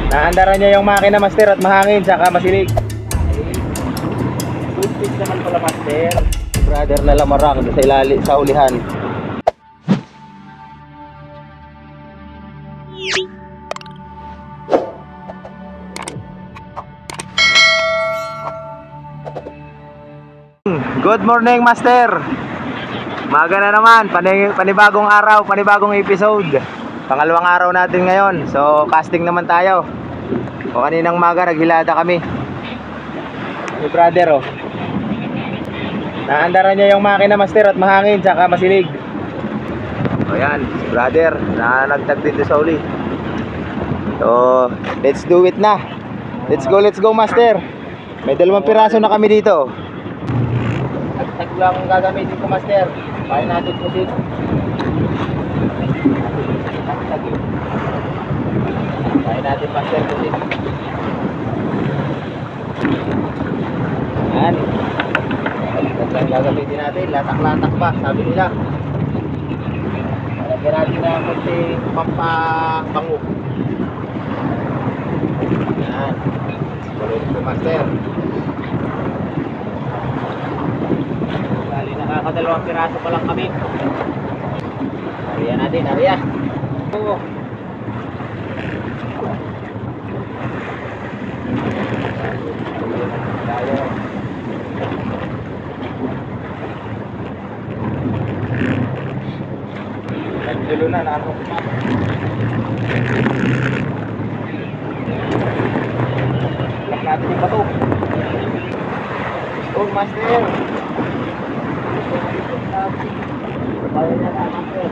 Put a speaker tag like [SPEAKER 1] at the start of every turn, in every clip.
[SPEAKER 1] Naandaran niya yung makina, master, at mahangin saka masilig. Good fish naman pala, master. Brother na lamarang sa ilali sa ulihan. Good morning, master. Maga na naman, panibagong araw, panibagong episode. Pangalawang araw natin ngayon. So, casting naman tayo. O kaninang maga, naghilada kami. Yung brother, oh. Naandaran niya yung makina, master, at mahangin saka masilig. O yan, si brother na nagtag dito sa uli. So, let's do it na. Let's go, master. May 2 piraso na kami dito. Nagtag lang ang gagamitin ko, master. Kaya natin po dito. Kaya natin, master, po dito. Yan. Nagtag lang gagamitin natin. Latak-latak pa, sabi nila. Lagyan natin na kunti pampabango. Yan. Kulit po, master. Bali, nakakadalawang piraso pa lang kami. Ariya natin, ariya. Oo. Tayo. Nagdulo na, nakapok pa. Lock natin yung bato. Stone, master. Kaya niya na, master.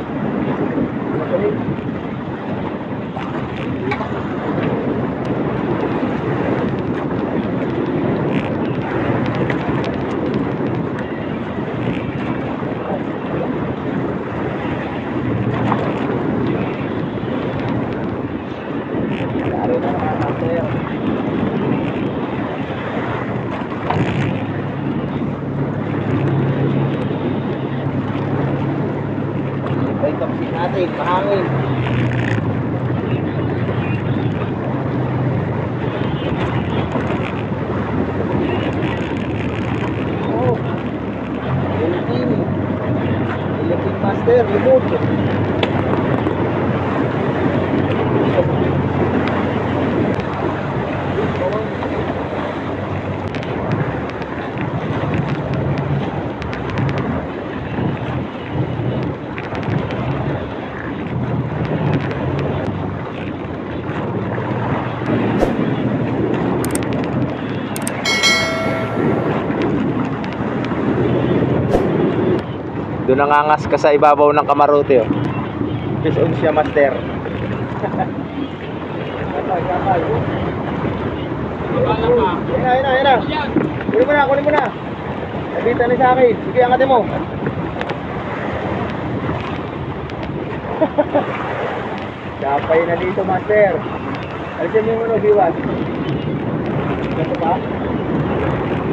[SPEAKER 1] Natin, mahangin. Oh, Philippine master, remote. Doon nangangas ka sa ibabaw ng kamarote, oh. Fish on siya, master. Ayun na. Kunin mo na. Nabitan ni sa akin. Sige, angatin mo. Kapay na dito, master. Alisin mo yung ano, biwan. Ganto ba?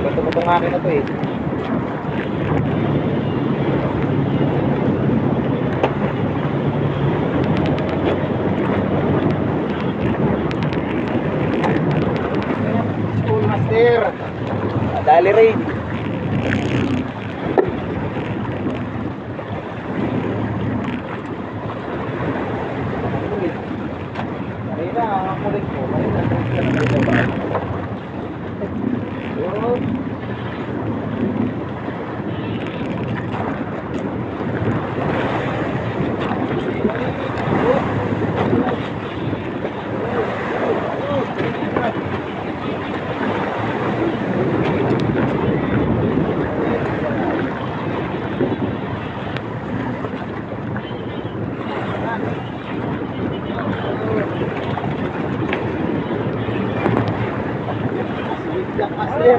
[SPEAKER 1] Ganto ba itong akin na to, eh. Master, dali rin. Kanina, ang kulit ko. Master.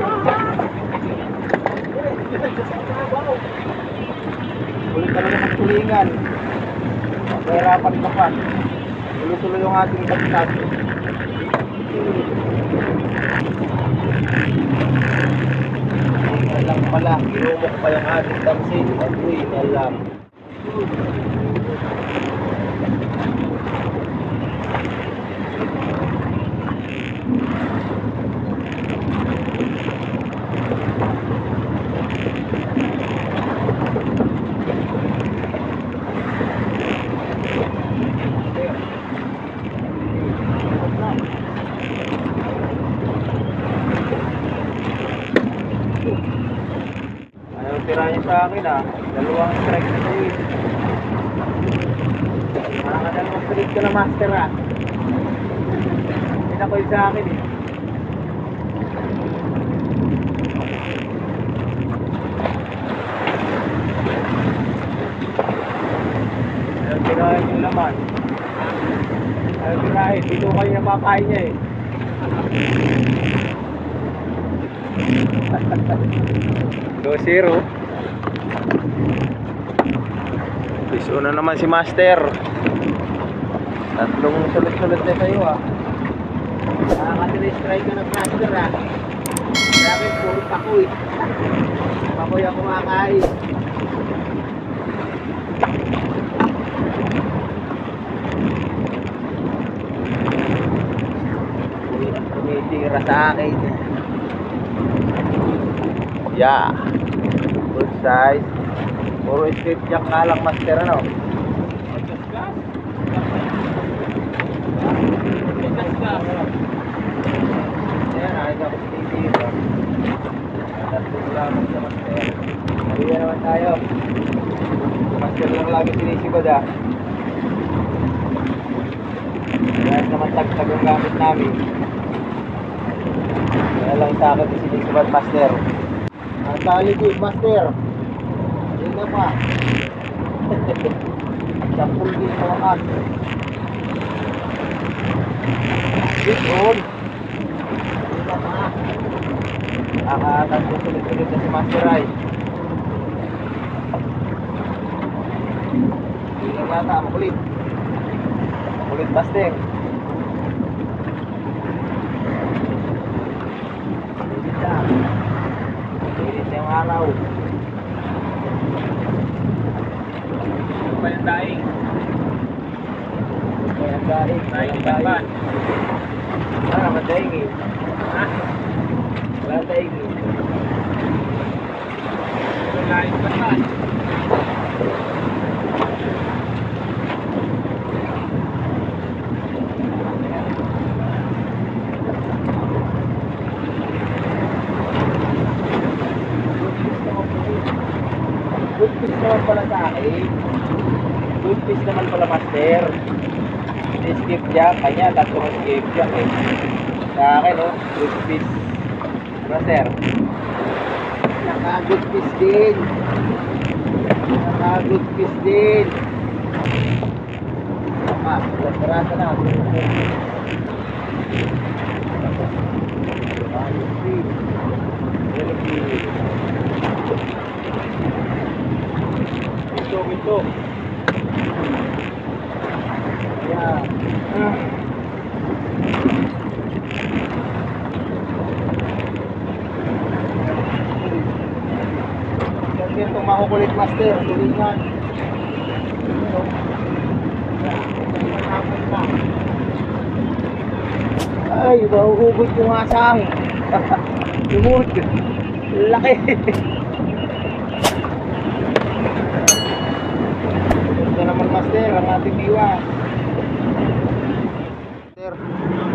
[SPEAKER 1] Kulit talaga magtulingan. Mahirapan ka pa. Tuloy-tuloy yung ating kapitan. Alam pala, ginumok pa yung ating damsin. Agoy, alam. akin dalawang strike na sa'yo eh. Dalawang strike ko na master pinakoy sa akin eh. Ayaw tirahin yung laman. Ayaw tirahin, dito kayo napakain niya eh. 2-0. Piso na naman si Master. Tatlong sulit-sulit na sa'yo Nakaka-strike ka ng Master Kaya akin puro pakoy. Pakoy ang kumakain. Tumitira sa akin. Yeah. Good size. Puro straight jack ka lang Master Ayan, ayos ako sa TV. Tatlong lamang sa Master. Naliya naman tayo. Master lang lagi sinisigod Dahil naman tag-tag ang gamit namin. Kaya lang sa akin sinisigod Master. Ang taligid Master. Yun na pa. Sampul din sa wakas. Yun. Nakakatagpusulit-sulit na si Master Ay. Hindi lang yata, makulit. Makulit Master. Makulit na. Makulit yung araw. Ano ba yung daing? Ano ba yung daing? Daing ba? Madaing eh. Wala daing eh. Daing ba? Good fish naman pala sa akin. Good fish naman pala Master. Skip jack, kanya tatlong skip jack eh. Sa akin good fish Master. Naka-good fish din. Naka-good fish din. Sarata na. Ito. Yeah. Kasi itong makukulit Master, tulingan. Ay, mahuhugot yung asang. Lumod. Laki. Ito naman Master, ang ating diwa.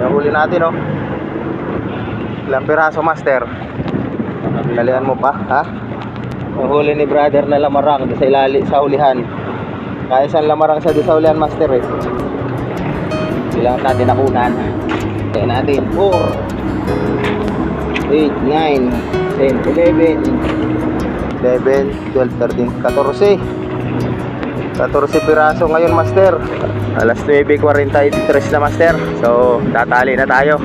[SPEAKER 1] Nahuli natin ilang piraso Master? Kalian mo pa nahuli ni brother na lamarang sa ulihan. Kaya isang lamarang sa ulihan Master Ilang natin nakunan. Kaya natin 4 8, 9 10, 11 12, 13, 14 piraso ngayon Master. Alas 9:43 na Master. So tatali na tayo.